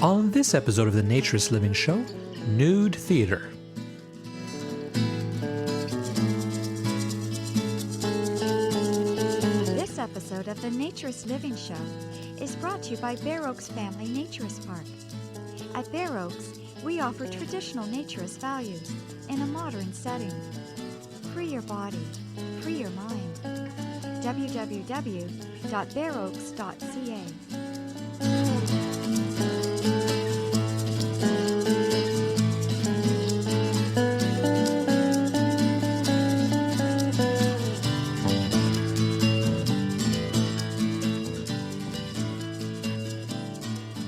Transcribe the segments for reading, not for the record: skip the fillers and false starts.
On this episode of the Naturist Living Show, Nude Theatre. This episode of the Naturist Living Show is brought to you by Bare Oaks Family Naturist Park. At Bare Oaks, we offer traditional naturist values in a modern setting. Free your body, free your mind. www.bareoaks.ca.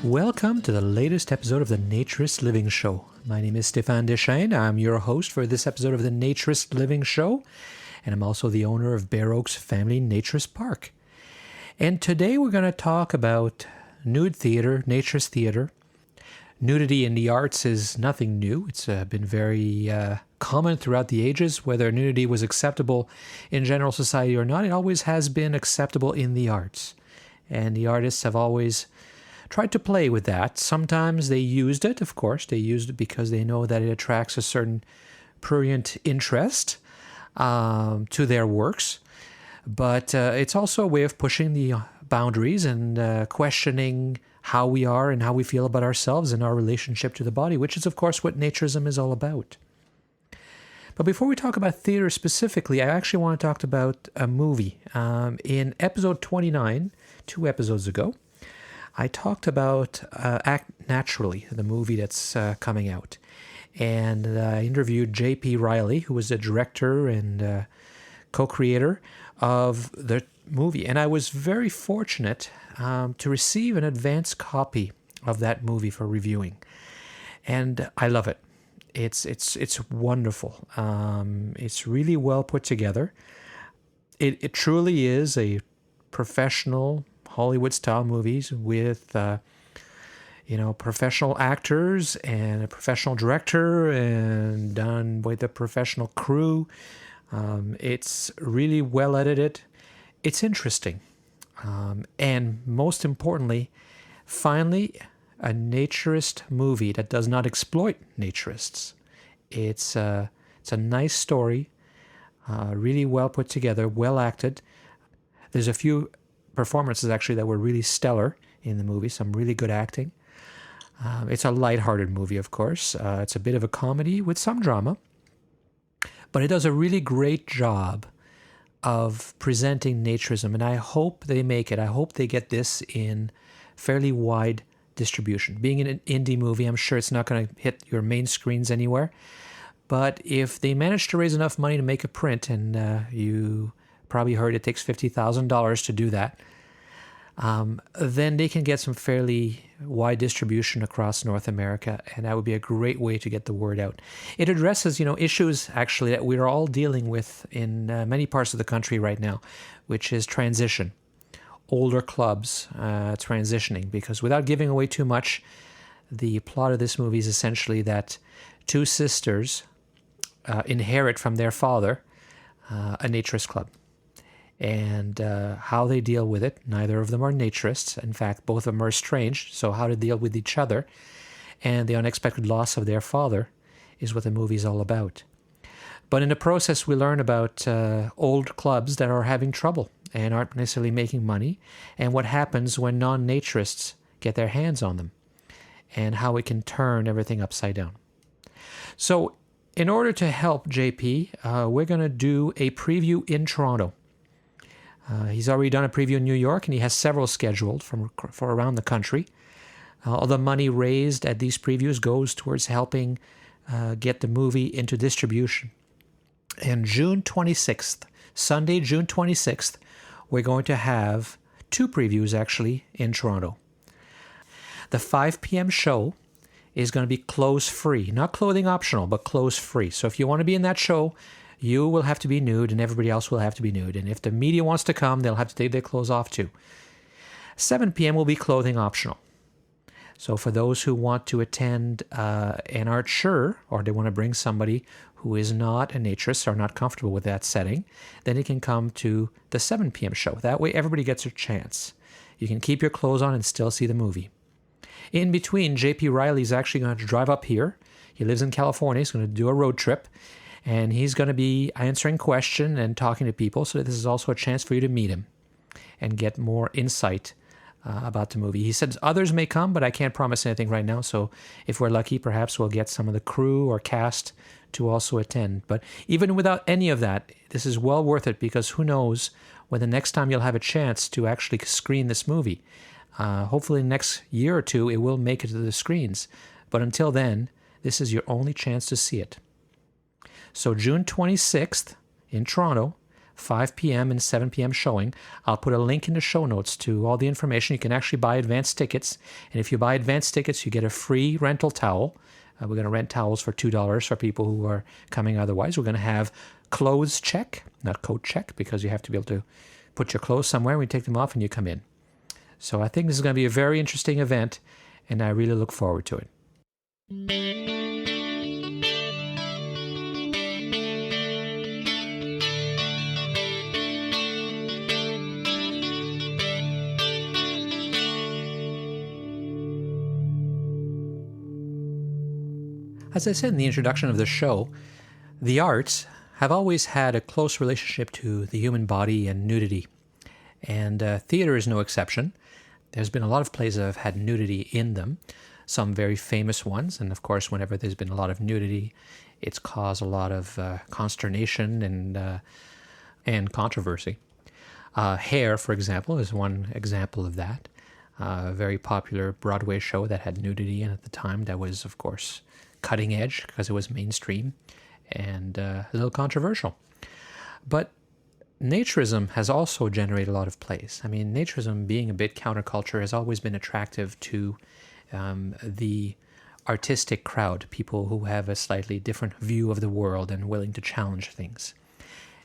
Welcome to the latest episode of the Naturist Living Show. My name is Stéphane Deschênes. I'm your host for this episode of the Naturist Living Show, and I'm also the owner of Bare Oaks Family Naturist Park. And today we're going to talk about nude theater, naturist theater. Nudity in the arts is nothing new. It's been very common throughout the ages. Whether nudity was acceptable in general society or not, it always has been acceptable in the arts. And the artists have always tried to play with that. Sometimes they used it, of course. They used it because they know that it attracts a certain prurient interest to their works. But it's also a way of pushing the boundaries and questioning how we are and how we feel about ourselves and our relationship to the body, which is, of course, what Naturism is all about. But before we talk about theater specifically, I actually want to talk about a movie. In episode 29, 2 episodes ago, I talked about Act Naturally, the movie that's coming out. And I interviewed J.P. Riley, who was the director and co-creator of the movie. And I was very fortunate to receive an advance copy of that movie for reviewing. And I love it. It's wonderful. It's really well put together. It truly is a professional Hollywood-style movies with, professional actors and a professional director and done with a professional crew. It's really well edited. It's interesting. And most importantly, finally, a naturist movie that does not exploit naturists. It's a nice story, really well put together, well acted. There's a few performances actually that were really stellar in the movie, some really good acting. It's a lighthearted movie, of course. It's a bit of a comedy with some drama, but it does a really great job of presenting naturism, and I hope they make it. I hope they get this in fairly wide distribution. Being an indie movie, I'm sure it's not going to hit your main screens anywhere, but if they manage to raise enough money to make a print, and you probably heard it takes $50,000 to do that, then they can get some fairly wide distribution across North America, and that would be a great way to get the word out. It addresses, issues actually that we're all dealing with in many parts of the country right now, which is transition, older clubs transitioning, because without giving away too much, the plot of this movie is essentially that 2 sisters inherit from their father a naturist club. And how they deal with it. Neither of them are naturists. In fact, both of them are estranged, so how to deal with each other. And the unexpected loss of their father is what the movie is all about. But in the process, we learn about old clubs that are having trouble and aren't necessarily making money, and what happens when non-naturists get their hands on them, and how it can turn everything upside down. So in order to help JP, we're going to do a preview in Toronto. He's already done a preview in New York, and he has several scheduled for around the country. All the money raised at these previews goes towards helping get the movie into distribution. And June 26th, Sunday, June 26th, we're going to have 2 previews actually in Toronto. The 5 p.m. show is going to be clothes-free, not clothing optional, but clothes-free. So if you want to be in that show, you will have to be nude and everybody else will have to be nude. And if the media wants to come, they'll have to take their clothes off too. 7 p.m. will be clothing optional. So for those who want to attend and aren't sure, or they want to bring somebody who is not a naturist or not comfortable with that setting, then you can come to the 7 p.m. show. That way everybody gets a chance. You can keep your clothes on and still see the movie. In between, J.P. Riley's actually going to drive up here. He lives in California. He's going to do a road trip. And he's going to be answering questions and talking to people. So this is also a chance for you to meet him and get more insight about the movie. He said others may come, but I can't promise anything right now. So if we're lucky, perhaps we'll get some of the crew or cast to also attend. But even without any of that, this is well worth it, because who knows when the next time you'll have a chance to actually screen this movie. Hopefully next year or two, it will make it to the screens. But until then, this is your only chance to see it. So June 26th in Toronto, 5 p.m. and 7 p.m. showing. I'll put a link in the show notes to all the information. You can actually buy advance tickets. And if you buy advance tickets, you get a free rental towel. We're going to rent towels for $2 for people who are coming otherwise. We're going to have clothes check, not coat check, because you have to be able to put your clothes somewhere. We take them off and you come in. So I think this is going to be a very interesting event, and I really look forward to it. As I said in the introduction of the show, the arts have always had a close relationship to the human body and nudity. And theater is no exception. There's been a lot of plays that have had nudity in them, some very famous ones. And of course, whenever there's been a lot of nudity, it's caused a lot of consternation and controversy. Hair, for example, is one example of that. A very popular Broadway show that had nudity in at the time that was, of course, cutting edge because it was mainstream and a little controversial. But Naturism has also generated a lot of plays. I mean, Naturism, being a bit counterculture, has always been attractive to the artistic crowd, people who have a slightly different view of the world and willing to challenge things.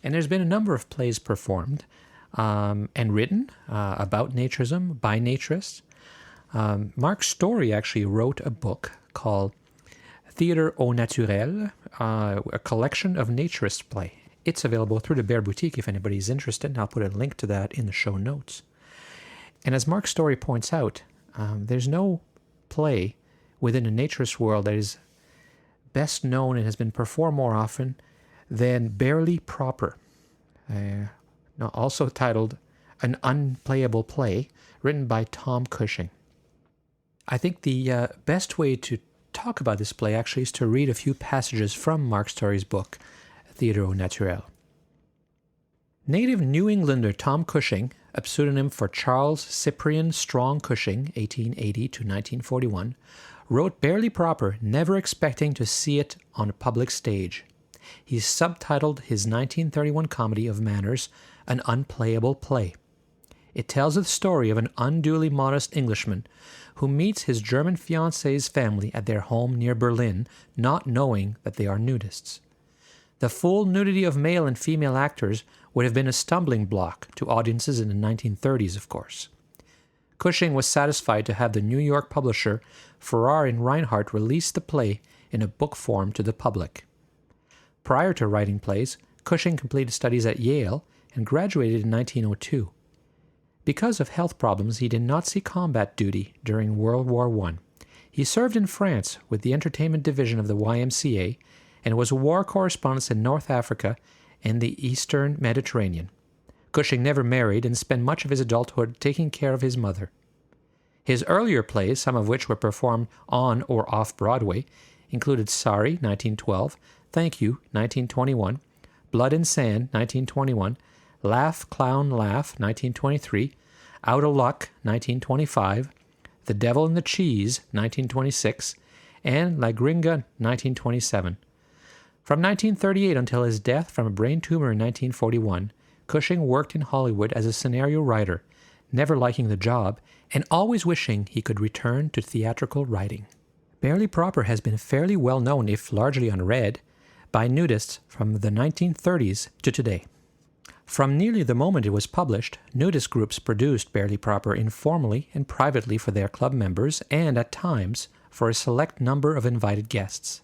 And there's been a number of plays performed and written about Naturism by Naturists. Mark Story actually wrote a book called Theatre au Naturel, a collection of Naturist play. It's available through the Bear Boutique if anybody's interested, and I'll put a link to that in the show notes. And as Mark Story points out, there's no play within the Naturist world that is best known and has been performed more often than Barely Proper, also titled An Unplayable Play, written by Tom Cushing. I think the best way to talk about this play actually is to read a few passages from Mark Story's book, Theatre au Naturel. Native New Englander Tom Cushing, a pseudonym for Charles Cyprian Strong Cushing, 1880 to 1941, wrote Barely Proper, never expecting to see it on a public stage. He subtitled his 1931 comedy of manners An Unplayable Play. It tells the story of an unduly modest Englishman who meets his German fiancée's family at their home near Berlin, not knowing that they are nudists. The full nudity of male and female actors would have been a stumbling block to audiences in the 1930s, of course. Cushing was satisfied to have the New York publisher Farrar and Reinhardt release the play in a book form to the public. Prior to writing plays, Cushing completed studies at Yale and graduated in 1902. Because of health problems, he did not see combat duty during World War I. He served in France with the entertainment division of the YMCA and was a war correspondent in North Africa and the Eastern Mediterranean. Cushing never married and spent much of his adulthood taking care of his mother. His earlier plays, some of which were performed on or off Broadway, included Sorry, 1912, Thank You, 1921, Blood and Sand, 1921, Laugh, Clown, Laugh, 1923, Out of Luck, 1925, The Devil and the Cheese, 1926, and La Gringa, 1927. From 1938 until his death from a brain tumor in 1941, Cushing worked in Hollywood as a scenario writer, never liking the job, and always wishing he could return to theatrical writing. Barely Proper has been fairly well known, if largely unread, by nudists from the 1930s to today. From nearly the moment it was published, nudist groups produced Barely Proper informally and privately for their club members and, at times, for a select number of invited guests.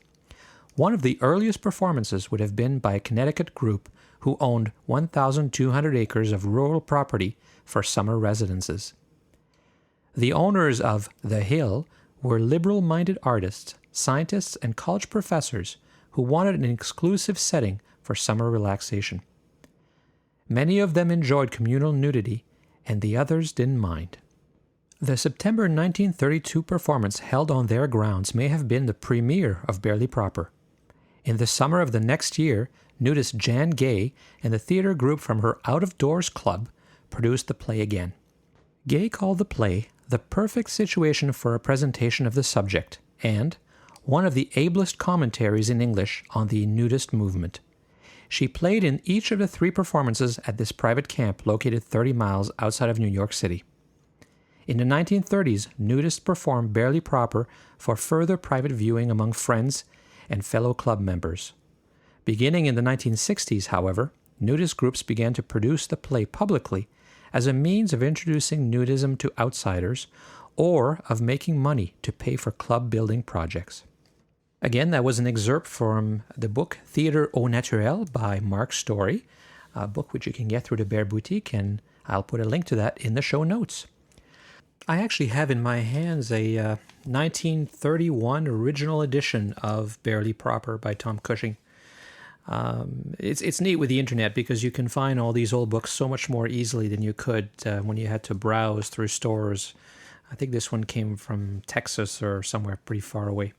One of the earliest performances would have been by a Connecticut group who owned 1,200 acres of rural property for summer residences. The owners of The Hill were liberal-minded artists, scientists, and college professors who wanted an exclusive setting for summer relaxation. Many of them enjoyed communal nudity, and the others didn't mind. The September 1932 performance held on their grounds may have been the premiere of Barely Proper. In the summer of the next year, nudist Jan Gay and the theater group from her out-of-doors club produced the play again. Gay called the play the perfect situation for a presentation of the subject and one of the ablest commentaries in English on the nudist movement. She played in each of the 3 performances at this private camp located 30 miles outside of New York City. In the 1930s, nudists performed Barely Proper for further private viewing among friends and fellow club members. Beginning in the 1960s, however, nudist groups began to produce the play publicly as a means of introducing nudism to outsiders or of making money to pay for club building projects. Again, that was an excerpt from the book Theatre au Naturel by Mark Story, a book which you can get through the Bear Boutique, and I'll put a link to that in the show notes. I actually have in my hands a 1931 original edition of Barely Proper by Tom Cushing. It's neat with the internet because you can find all these old books so much more easily than you could when you had to browse through stores. I think this one came from Texas or somewhere pretty far away.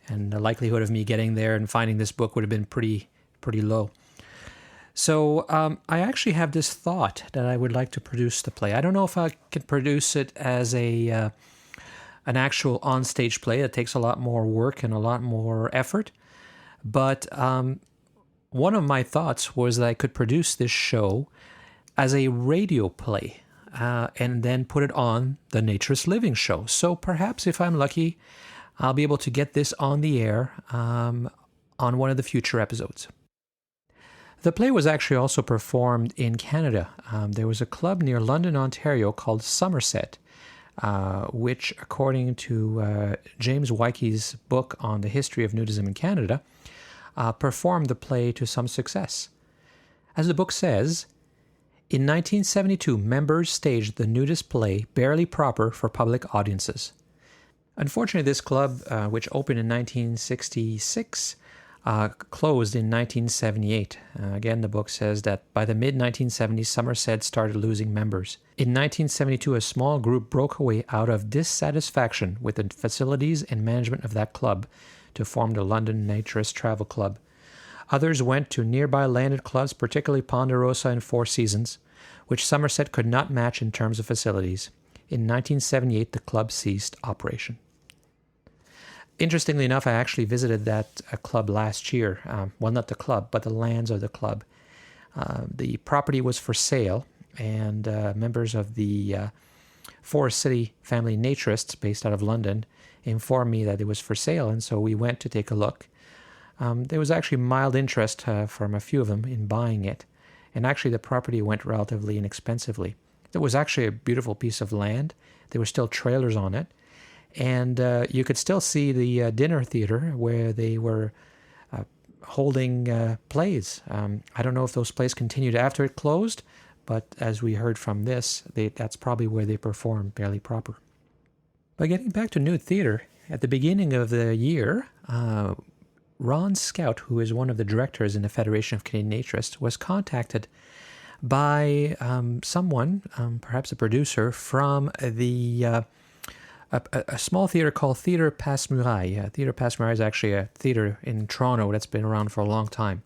And the likelihood of me getting there and finding this book would have been pretty low. So I actually have this thought that I would like to produce the play. I don't know if I can produce it as an actual on-stage play. It takes a lot more work and a lot more effort. But one of my thoughts was that I could produce this show as a radio play and then put it on the Naturist Living show. So perhaps if I'm lucky, I'll be able to get this on the air on one of the future episodes. The play was actually also performed in Canada. There was a club near London, Ontario called Somerset, which, according to James Wyke's book on the history of nudism in Canada, performed the play to some success. As the book says, in 1972, members staged the nudist play Barely Proper for public audiences. Unfortunately, this club, which opened in 1966, closed in 1978. Again, the book says that by the mid-1970s, Somerset started losing members. In 1972, a small group broke away out of dissatisfaction with the facilities and management of that club to form the London Naturist Travel Club. Others went to nearby landed clubs, particularly Ponderosa and Four Seasons, which Somerset could not match in terms of facilities. In 1978, the club ceased operation. Interestingly enough, I actually visited that club last year. Well, not the club, but the lands of the club. The property was for sale, and members of the Forest City family naturists based out of London informed me that it was for sale, and so we went to take a look. There was actually mild interest from a few of them in buying it, and actually the property went relatively inexpensively. It was actually a beautiful piece of land. There were still trailers on it, and you could still see the dinner theater where they were holding plays. I don't know if those plays continued after it closed, but as we heard from this, that's probably where they performed Barely Proper. But getting back to Nude Theatre, at the beginning of the year, Ron Scout, who is one of the directors in the Federation of Canadian Naturists, was contacted by someone, perhaps a producer, from a small theater called Theatre Passe Muraille. Theatre Passe Muraille is actually a theater in Toronto that's been around for a long time.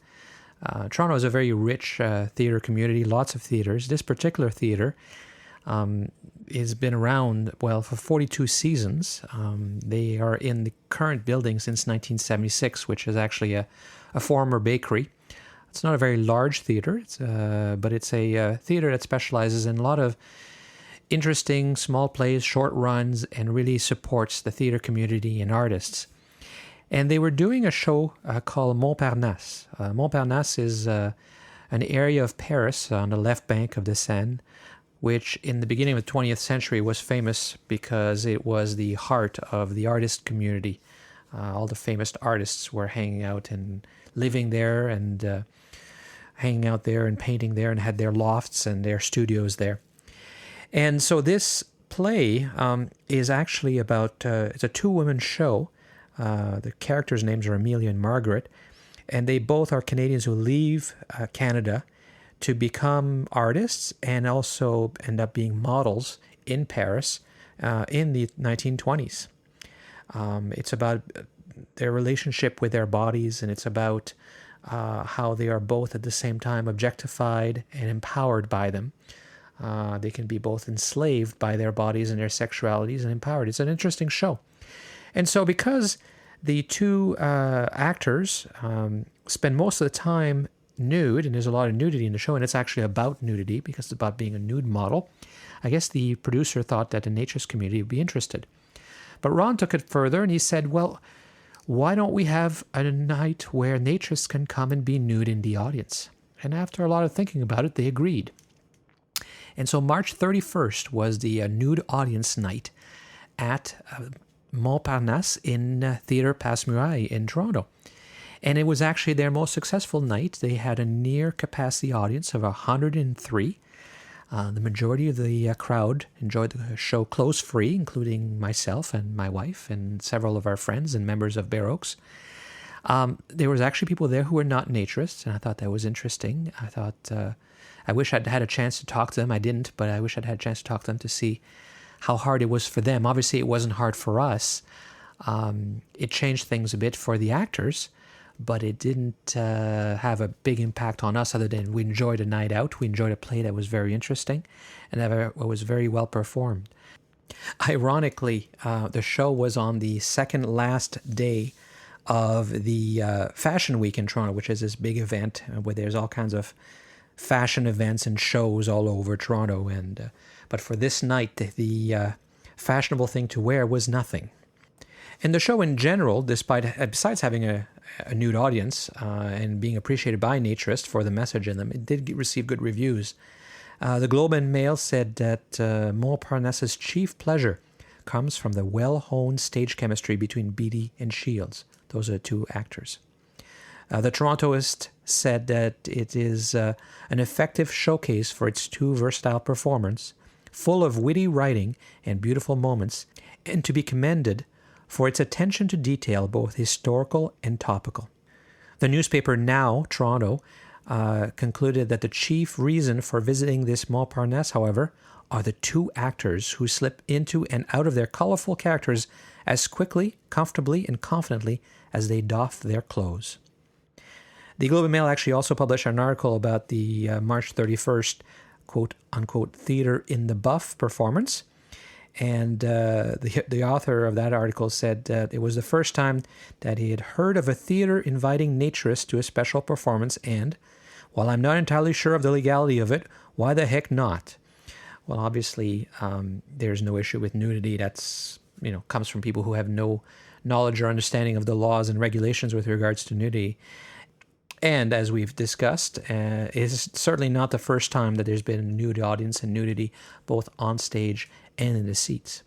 Toronto is a very rich theater community, lots of theaters. This particular theater has been around, well, for 42 seasons. They are in the current building since 1976, which is actually a former bakery. It's not a very large theater, but it's a theater that specializes in a lot of interesting small plays, short runs, and really supports the theater community and artists. And they were doing a show called Montparnasse. Montparnasse is an area of Paris on the left bank of the Seine, which in the beginning of the 20th century was famous because it was the heart of the artist community. All the famous artists were hanging out and living there and hanging out there and painting there and had their lofts and their studios there. And so this play is actually about, it's a two-woman show. The characters' names are Amelia and Margaret, and they both are Canadians who leave Canada to become artists and also end up being models in Paris in the 1920s. It's about their relationship with their bodies, and it's about how they are both at the same time objectified and empowered by them. They can be both enslaved by their bodies and their sexualities and empowered. It's an interesting show. And so because the two actors spend most of the time nude, and there's a lot of nudity in the show, and it's actually about nudity because it's about being a nude model, I guess the producer thought that the naturist community would be interested. But Ron took it further and he said, well, why don't we have a night where naturists can come and be nude in the audience? And after a lot of thinking about it, they agreed. And so March 31st was the nude audience night at Montparnasse in Theatre Passe Muraille in Toronto. And it was actually their most successful night. They had a near capacity audience of 103. The majority of the crowd enjoyed the show close free, including myself and my wife and several of our friends and members of Bare Oaks. There was actually people there who were not naturists, and I thought that was interesting. I thought, I wish I'd had a chance to talk to them. I didn't, but I wish I'd had a chance to talk to them to see how hard it was for them. Obviously, it wasn't hard for us. It changed things a bit for the actors, but it didn't have a big impact on us other than we enjoyed a night out. We enjoyed a play that was very interesting and that was very well performed. Ironically, the show was on the second last day of the Fashion Week in Toronto, which is this big event where there's all kinds of fashion events and shows all over Toronto. And but for this night, the fashionable thing to wear was nothing. And the show in general, besides having a nude audience and being appreciated by naturists for the message in them, it did receive good reviews. The Globe and Mail said that Montparnasse's chief pleasure comes from the well-honed stage chemistry between Beattie and Shields. Those are the two actors. The Torontoist said that it is an effective showcase for its two versatile performers, full of witty writing and beautiful moments, and to be commended for its attention to detail, both historical and topical. The newspaper Now, Toronto, concluded that the chief reason for visiting this Montparnasse, however, are the two actors who slip into and out of their colorful characters as quickly, comfortably, and confidently as they doff their clothes. The Globe and Mail actually also published an article about the March 31st, quote-unquote, Theatre in the Buff performance. And the author of that article said that it was the first time that he had heard of a theater inviting naturists to a special performance, and, while I'm not entirely sure of the legality of it, why the heck not? Well, obviously, there's no issue with nudity. That's, comes from people who have no knowledge or understanding of the laws and regulations with regards to nudity. And as we've discussed, it's certainly not the first time that there's been a nude audience and nudity, both on stage and in the seats.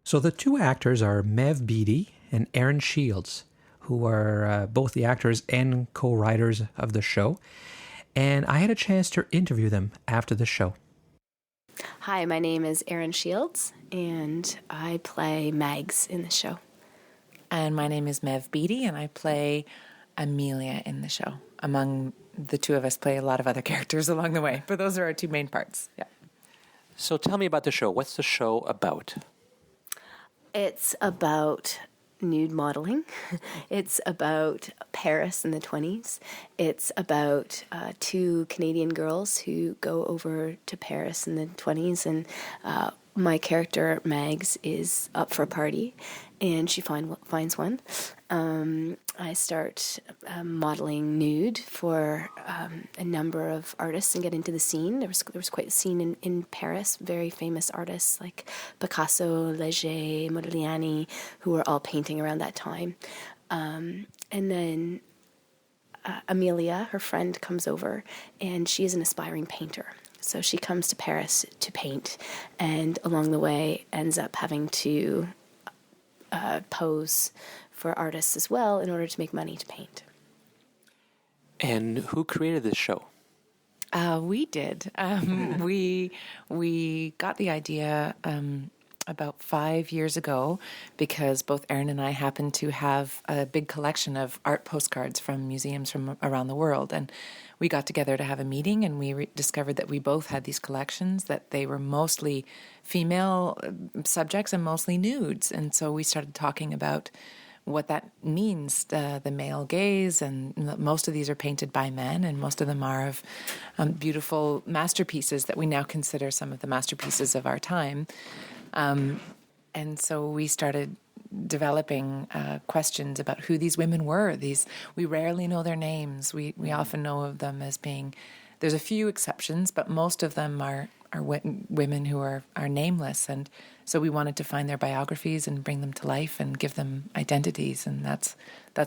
So the two actors are Mev Beattie and Aaron Shields, who are both the actors and co-writers of the show. And I had a chance to interview them after the show. Hi, my name is Aaron Shields, and I play Mags in the show. And my name is Mev Beattie, and I play Amelia in the show. Among the two of us play a lot of other characters along the way, but those are our two main parts. Yeah. So tell me about the show. What's the show about? It's about nude modeling. It's about Paris in the 20s. It's about two Canadian girls who go over to Paris in the 20s, and my character, Mags, is up for a party, and she finds one. I start modeling nude for a number of artists and get into the scene. There was quite a scene in Paris, very famous artists like Picasso, Leger, Modigliani, who were all painting around that time. And then Amelia, her friend, comes over, and she is an aspiring painter. So she comes to Paris to paint, and along the way ends up having to pose for artists as well in order to make money to paint. And who created this show? We did. We got the idea about 5 years ago because both Erin and I happen to have a big collection of art postcards from museums from around the world. And we got together to have a meeting, and we discovered that we both had these collections, that they were mostly female subjects and mostly nudes. And so we started talking about what that means, the male gaze, and most of these are painted by men, and most of them are of beautiful masterpieces that we now consider some of the masterpieces of our time. And so we started developing questions about who these women were. We rarely know their names. We often know of them as being, there's a few exceptions, but most of them are women who are nameless. And so we wanted to find their biographies and bring them to life and give them identities. And that's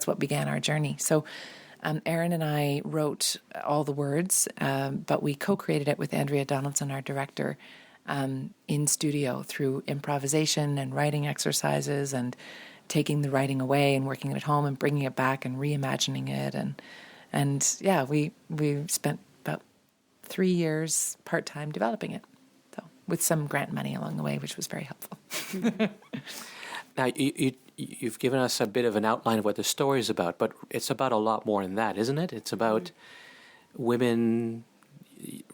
what began our journey. So Erin and I wrote all the words, but we co-created it with Andrea Donaldson, our director, in studio through improvisation and writing exercises and taking the writing away and working it at home and bringing it back and reimagining it. And yeah, we spent about 3 years part-time developing it, so with some grant money along the way, which was very helpful. Now, you've given us a bit of an outline of what the story is about, but it's about a lot more than that, isn't it? It's about women,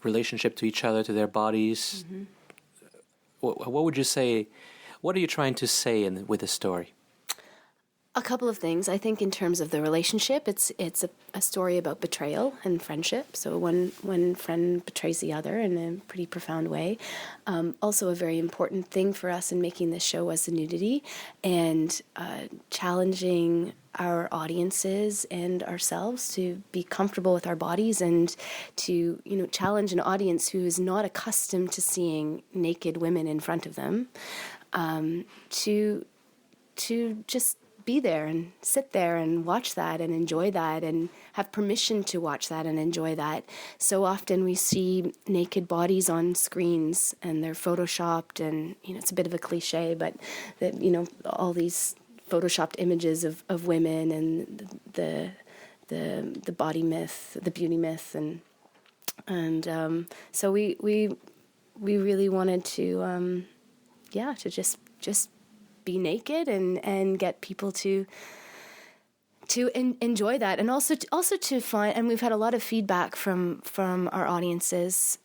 relationship to each other, to their bodies. Mm-hmm. What would you say, what are you trying to say with the story? A couple of things. I think in terms of the relationship, it's a story about betrayal and friendship. So one friend betrays the other in a pretty profound way. Also a very important thing for us in making this show was the nudity and challenging our audiences and ourselves to be comfortable with our bodies and to, challenge an audience who is not accustomed to seeing naked women in front of them, to just be there and sit there and watch that and enjoy that and have permission to watch that and enjoy that. So often we see naked bodies on screens and they're photoshopped, and it's a bit of a cliche, but that all these photoshopped images of women and the body myth, the beauty myth, and so we really wanted to to just be naked and get people to enjoy that, and also to find, and we've had a lot of feedback from our audiences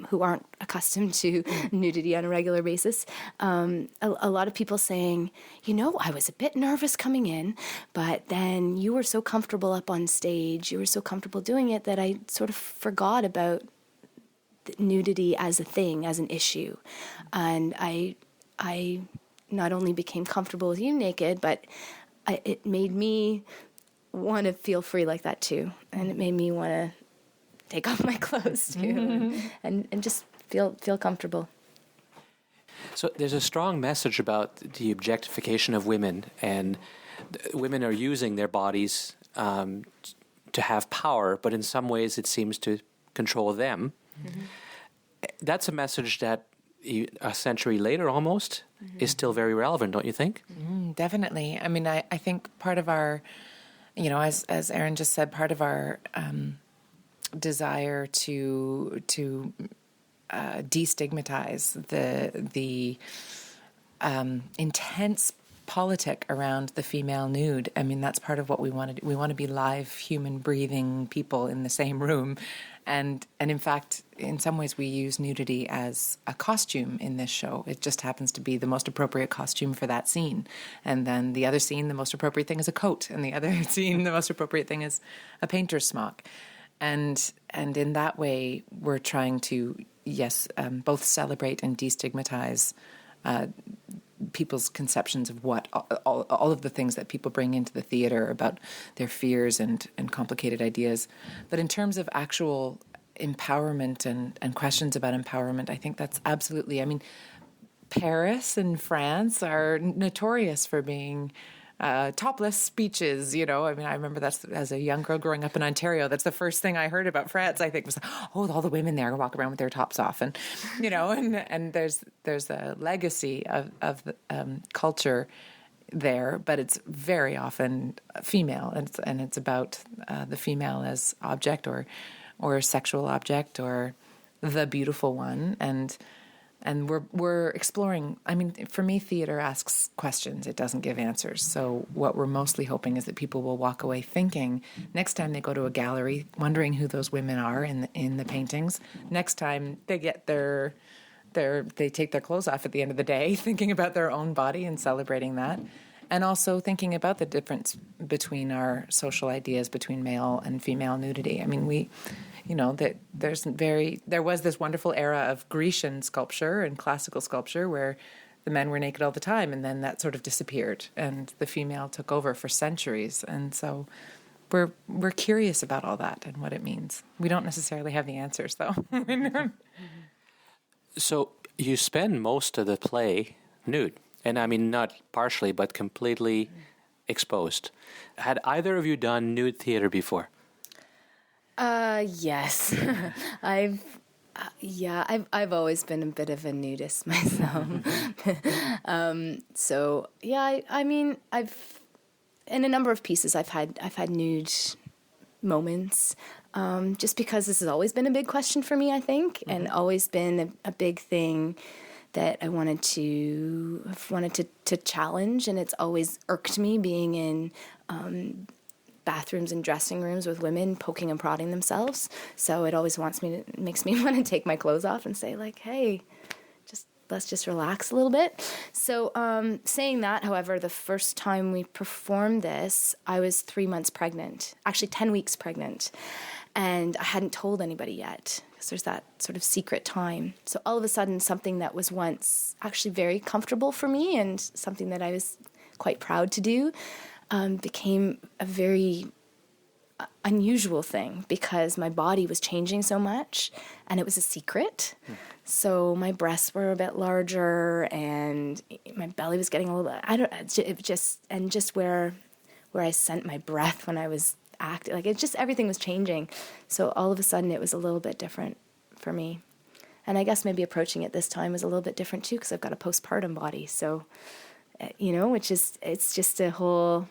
who aren't accustomed to nudity on a regular basis. A lot of people saying, I was a bit nervous coming in, but then you were so comfortable up on stage, you were so comfortable doing it that I sort of forgot about nudity as a thing, as an issue, and I not only became comfortable with you naked, but it made me want to feel free like that too. And it made me want to take off my clothes too and just feel comfortable. So there's a strong message about the objectification of women, and women are using their bodies to have power, but in some ways it seems to control them. Mm-hmm. That's a message that a century later almost is still very relevant, don't you think? Definitely. I mean, I think part of our, as Erin just said, part of our desire to destigmatize the intense politic around the female nude. I mean, that's part of what we want to do. We want to be live, human, breathing people in the same room. And in fact, in some ways, we use nudity as a costume in this show. It just happens to be the most appropriate costume for that scene. And then the other scene, the most appropriate thing is a coat. And the other scene, the most appropriate thing is a painter's smock. And in that way, we're trying to, both celebrate and destigmatize people's conceptions of what all of the things that people bring into the theater about their fears and complicated ideas. But in terms of actual empowerment and questions about empowerment, I think that's absolutely, Paris and France are notorious for being topless speeches, you know. I mean, I remember that's, as a young girl growing up in Ontario, that's the first thing I heard about France, I think, was, oh, all the women there walk around with their tops off. And, you know, and there's a legacy of the, culture there, but it's very often female, and it's about the female as object or sexual object or the beautiful one, and we're exploring. I mean, for me, theater asks questions; it doesn't give answers. So what we're mostly hoping is that people will walk away thinking next time they go to a gallery, wondering who those women are in the paintings. Next time they get they take their clothes off at the end of the day, thinking about their own body and celebrating that. And also thinking about the difference between our social ideas between male and female nudity. I mean, that there was this wonderful era of Grecian sculpture and classical sculpture where the men were naked all the time, and then that sort of disappeared, and the female took over for centuries. And so we're curious about all that and what it means. We don't necessarily have the answers, though. So you spend most of the play nude. And I mean, not partially, but completely exposed. Had either of you done nude theater before? Yes. I've always been a bit of a nudist myself. So yeah, I mean, I've in a number of pieces I've had nude moments. Just because this has always been a big question for me, I think, and always been a big thing that I wanted to challenge, and it's always irked me being in bathrooms and dressing rooms with women poking and prodding themselves. So it always makes me want to take my clothes off and say, like, hey, let's just relax a little bit. So saying that, however, the first time we performed this, I was 3 months pregnant, actually 10 weeks pregnant, and I hadn't told anybody yet. There's that sort of secret time. So all of a sudden, something that was once actually very comfortable for me and something that I was quite proud to do became a very unusual thing because my body was changing so much and it was a secret. So my breasts were a bit larger and my belly was getting a little bit, just where I sent my breath when I was acting, like everything was changing. So all of a sudden it was a little bit different for me. And I guess maybe approaching it this time is a little bit different too, because I've got a postpartum body. So, it's just a whole,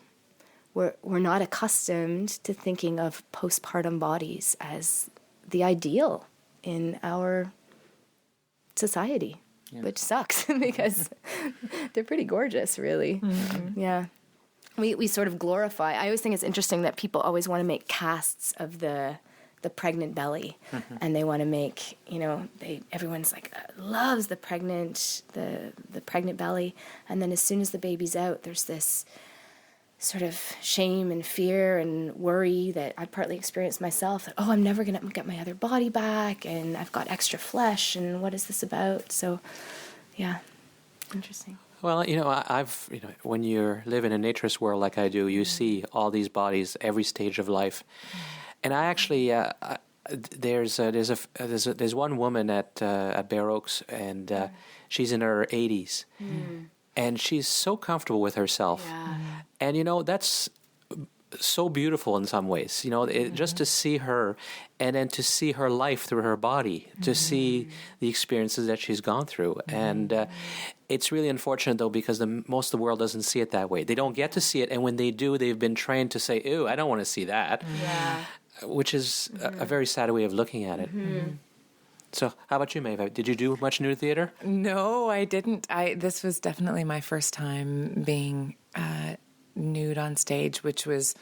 we're not accustomed to thinking of postpartum bodies as the ideal in our society, which sucks because they're pretty gorgeous, really. Mm-hmm. Yeah. We sort of glorify. I always think it's interesting that people always want to make casts of the pregnant belly, and they want to make, everyone's like loves the pregnant belly, and then as soon as the baby's out, there's this sort of shame and fear and worry that I partly experienced myself, that, I'm never going to get my other body back, and I've got extra flesh, and what is this about? So, yeah, interesting. Well, when you live in a naturist world like I do, you see all these bodies, every stage of life. And I actually, there's one woman at Bare Oaks, and she's in her 80s, and she's so comfortable with herself. Yeah. And, that's so beautiful in some ways, just to see her, and then to see her life through her body, to see the experiences that she's gone through. And it's really unfortunate, though, because most of the world doesn't see it that way. They don't get to see it, and when they do, they've been trained to say, ew, I don't want to see that, which is a very sad way of looking at it. So how about you, Maeve? Did you do much nude theater? No, I didn't. This was definitely my first time being nude on stage, which was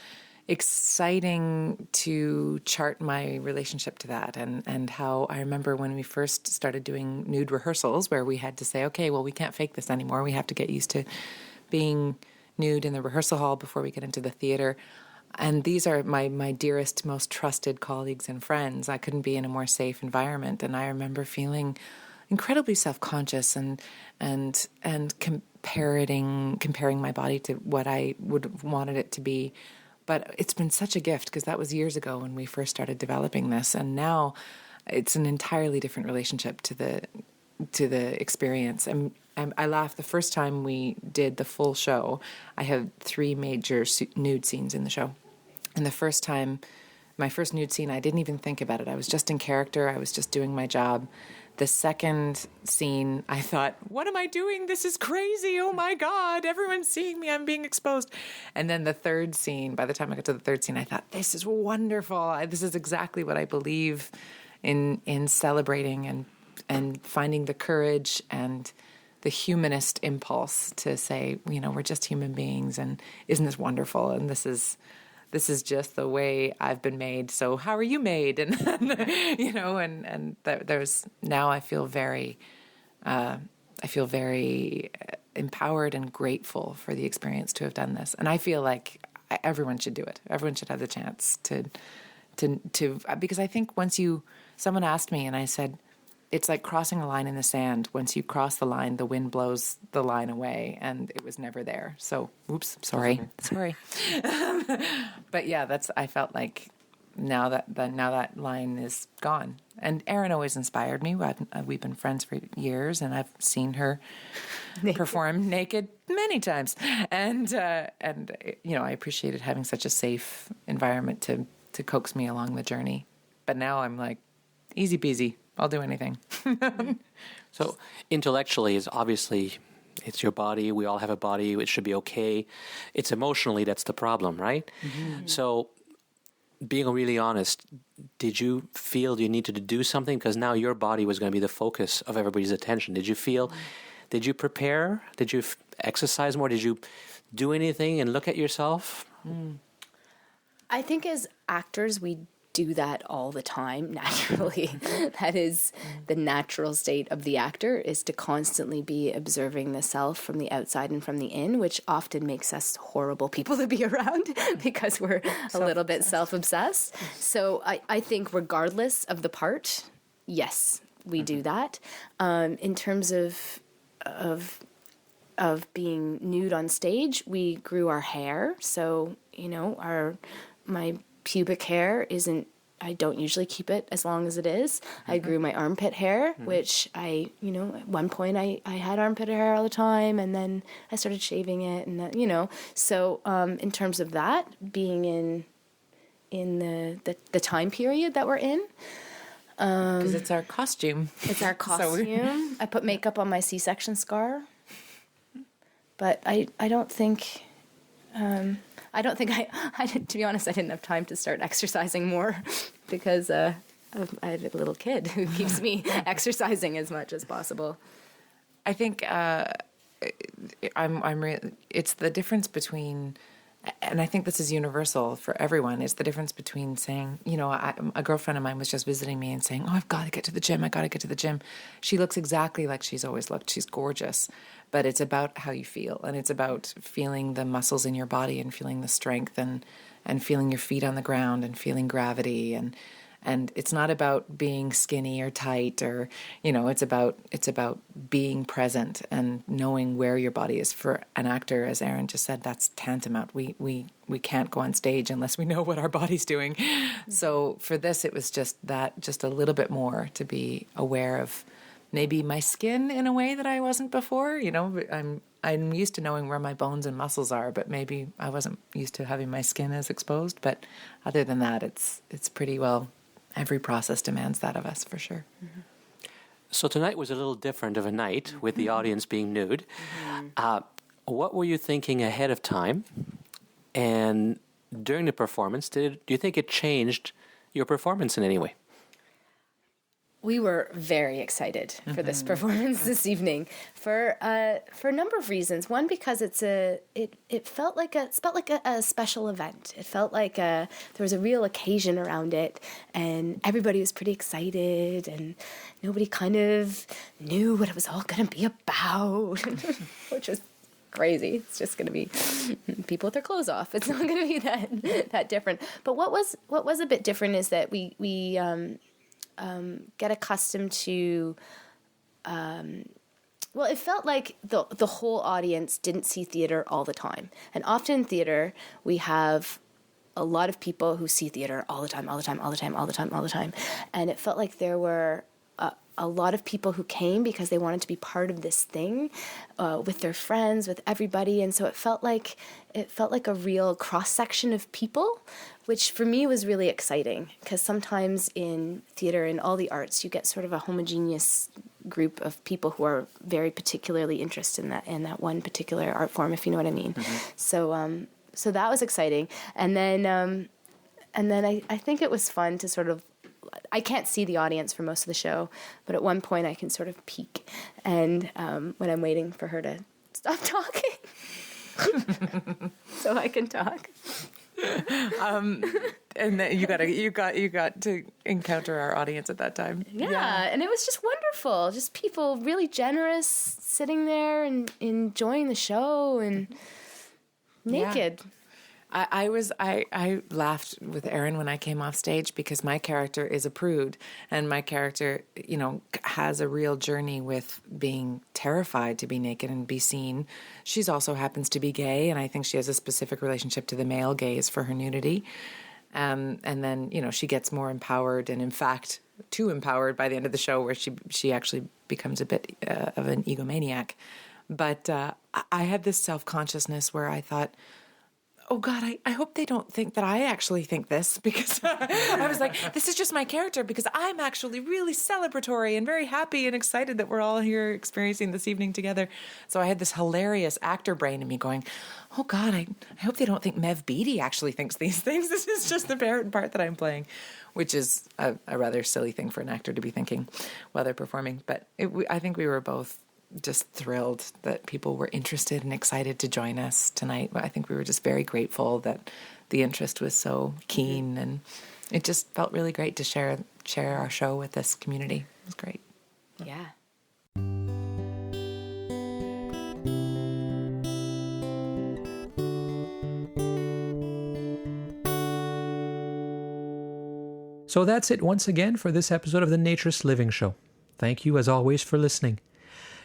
exciting to chart my relationship to that, and how I remember when we first started doing nude rehearsals where we had to say, okay, well, we can't fake this anymore. We have to get used to being nude in the rehearsal hall before we get into the theater. And these are my dearest, most trusted colleagues and friends. I couldn't be in a more safe environment. And I remember feeling incredibly self-conscious and comparing my body to what I would have wanted it to be. But it's been such a gift, because that was years ago when we first started developing this, and now it's an entirely different relationship to the experience. And I laughed the first time we did the full show. I had 3 major nude scenes in the show. And the first time, my first nude scene, I didn't even think about it. I was just in character. I was just doing my job. The second scene, I thought, what am I doing? This is crazy. Oh my God, everyone's seeing me. I'm being exposed. And then the third scene, by the time I got to the third scene, I thought, this is wonderful. This is exactly what I believe in celebrating and finding the courage and the humanist impulse to say, we're just human beings, and isn't this wonderful? And this is just the way I've been made. So how are you made? And there's now I feel very empowered and grateful for the experience to have done this. And I feel like everyone should do it. Everyone should have the chance to because I think someone asked me and I said, it's like crossing a line in the sand. Once you cross the line, the wind blows the line away, and it was never there. So, oops, sorry. But yeah, I felt like now that line is gone. And Erin always inspired me. We've been friends for years, and I've seen her perform naked many times. And I appreciated having such a safe environment to coax me along the journey. But now I'm like, easy peasy. I'll do anything. So intellectually is obviously, it's your body. We all have a body. It should be okay. It's emotionally that's the problem, right? Mm-hmm. So being really honest, did you feel you needed to do something? Because now your body was going to be the focus of everybody's attention. Did you prepare? Did you exercise more? Did you do anything and look at yourself? I think as actors, we do that all the time naturally. That is the natural state of the actor, is to constantly be observing the self from the outside and from the in, which often makes us horrible people to be around because we're a little bit self-obsessed. So I think regardless of the part, yes, we do that. In terms of being nude on stage, we grew our hair. So, my pubic hair I don't usually keep it as long as it is. I grew my armpit hair, which at one point I had armpit hair all the time, and then I started shaving it, and so in terms of that, being in the time period that we're in, because it's our costume. It's our costume. I put makeup on my C-section scar, but I don't think. To be honest, I didn't have time to start exercising more because I have a little kid who keeps me exercising as much as possible. I think it's the difference between, and I think this is universal for everyone, it's the difference between saying, a girlfriend of mine was just visiting me and saying, I've got to get to the gym. She looks exactly like she's always looked. She's gorgeous. But it's about how you feel, and it's about feeling the muscles in your body and feeling the strength and feeling your feet on the ground and feeling gravity. And it's not about being skinny or tight or, it's about being present and knowing where your body is. For an actor, as Erin just said, that's tantamount. We can't go on stage unless we know what our body's doing. So for this, it was just a little bit more to be aware of maybe my skin in a way that I wasn't before. I'm used to knowing where my bones and muscles are, but maybe I wasn't used to having my skin as exposed. But other than that, it's pretty well, every process demands that of us for sure. Mm-hmm. So tonight was a little different of a night with the audience being nude. What were you thinking ahead of time? And during the performance, do you think it changed your performance in any way? We were very excited for this performance this evening for a number of reasons. One, because it felt like a special event. It felt like there was a real occasion around it, and everybody was pretty excited, and nobody kind of knew what it was all going to be about, which was crazy. It's just going to be people with their clothes off. It's not going to be that different. But what was a bit different is that we get accustomed to, it felt like the whole audience didn't see theater all the time. And often in theater, we have a lot of people who see theater all the time. And it felt like there were a lot of people who came because they wanted to be part of this thing with their friends, with everybody. And so it felt like a real cross-section of people, which for me was really exciting, because sometimes in theater and all the arts, you get sort of a homogeneous group of people who are very particularly interested in that one particular art form, if you know what I mean. Mm-hmm. So that was exciting. And then I think it was fun to sort of, I can't see the audience for most of the show, but at one point I can sort of peek, and when I'm waiting for her to stop talking, so I can talk. And then you got to encounter our audience at that time. Yeah, and it was just wonderful. Just people really generous, sitting there and enjoying the show and naked. Yeah. I laughed with Erin when I came off stage, because my character is a prude, and my character, has a real journey with being terrified to be naked and be seen. She's also happens to be gay, and I think she has a specific relationship to the male gaze for her nudity. And then, she gets more empowered, and in fact, too empowered by the end of the show, where she actually becomes a bit of an egomaniac. But I had this self-consciousness where I thought, oh God, I hope they don't think that I actually think this, because I was like, this is just my character, because I'm actually really celebratory and very happy and excited that we're all here experiencing this evening together. So I had this hilarious actor brain in me going, oh God, I hope they don't think Mev Beatty actually thinks these things. This is just the parent part that I'm playing, which is a rather silly thing for an actor to be thinking while they're performing. But I think we were both just thrilled that people were interested and excited to join us tonight. I think we were just very grateful that the interest was so keen, and it just felt really great to share our show with this community. It was great. Yeah. So that's it once again for this episode of the Naturist Living Show. Thank you, as always, for listening.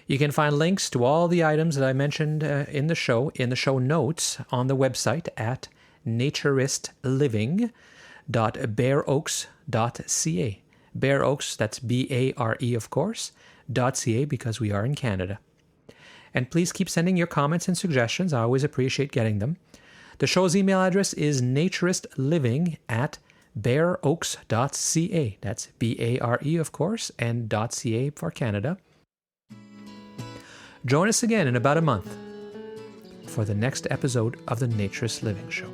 You can find links to all the items that I mentioned in the show notes on the website at naturistliving.bareoaks.ca. Bare Oaks, that's B-A-R-E, of course, .ca, because we are in Canada. And please keep sending your comments and suggestions. I always appreciate getting them. The show's email address is naturistliving@bareoaks.ca. That's B-A-R-E, of course, and .ca for Canada. Join us again in about a month for the next episode of the Naturist Living Show.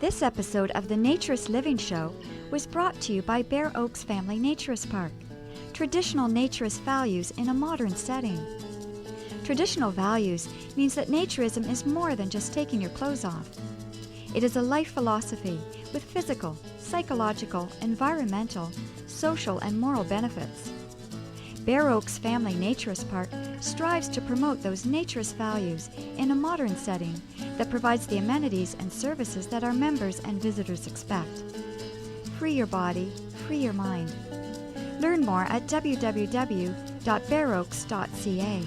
This episode of the Naturist Living Show was brought to you by Bare Oaks Family Naturist Park. Traditional naturist values in a modern setting. Traditional values means that naturism is more than just taking your clothes off. It is a life philosophy with physical, psychological, environmental, social, and moral benefits. Bare Oaks Family Naturist Park strives to promote those naturist values in a modern setting that provides the amenities and services that our members and visitors expect. Free your body, free your mind. Learn more at www.bareoaks.ca.